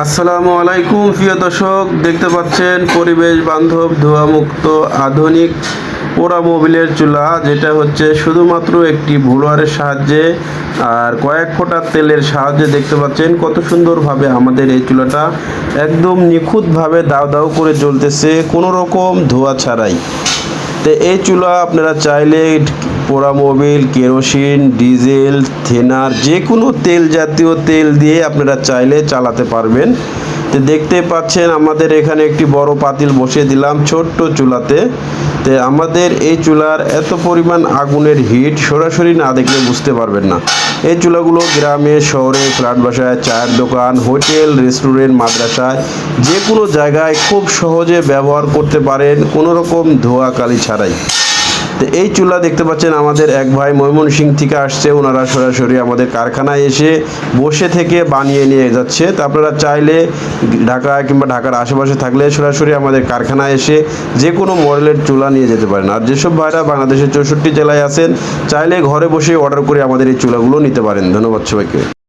আসসালামু আলাইকুম প্রিয় দর্শক, দেখতে পাচ্ছেন পরিবেশ বান্ধব ধোঁয়ামুক্ত আধুনিক পোড়া মোবিলের চুলা, যেটা হচ্ছে শুধুমাত্র একটি ব্লোয়ারের সাহায্যে আর কয়েক ফোঁটা তেলের সাহায্যে। দেখতে পাচ্ছেন কত সুন্দরভাবে আমাদের এই চুলাটা একদম নিখুঁতভাবে দাউ দাউ করে জ্বলতেছে, কোনো রকম ধোঁয়া ছাড়াই। তো এই চুলা আপনারা চাইলে পোড়া মোবিল, কেরোসিন, ডিজেল, থেনার যে কোনো তেল জাতীয় তেল দিয়ে আপনারা চাইলে চালাতে পারবেন। তো দেখতে পাচ্ছেন আমাদের এখানে একটি বড় পাতিল বসিয়ে দিলাম ছোট্ট চুলাতে। তো আমাদের এই চুলার এত পরিমাণ আগুনের হিট সরাসরি না দেখলে বুঝতে পারবেন না। এই চুলাগুলো গ্রামে, শহরে, ফ্ল্যাট বাসায়, চায়ের দোকান, হোটেল, রেস্টুরেন্ট, মাদ্রাসায় যে কোনো জায়গায় খুব সহজে ব্যবহার করতে পারেন, কোনো রকম ধোঁয়া কালি ছাড়াই। তো এই চুলা দেখতে পাচ্ছেন আমাদের এক ভাই ময়মনসিংহ থেকে আসছে, ওনারা সরাসরি আমাদের কারখানায় এসে বসে থেকে বানিয়ে নিয়ে যাচ্ছে। তো আপনারা চাইলে ঢাকায় কিংবা ঢাকার আশেপাশে থাকলে সরাসরি আমাদের কারখানায় এসে যে কোনো মডেলের চুলা নিয়ে যেতে পারেন। আর যেসব ভাইরা বাংলাদেশের 64 জেলায় আছেন, চাইলে ঘরে বসে অর্ডার করে আমাদের এই চুলাগুলো নিতে পারেন। ধন্যবাদ সবাইকে।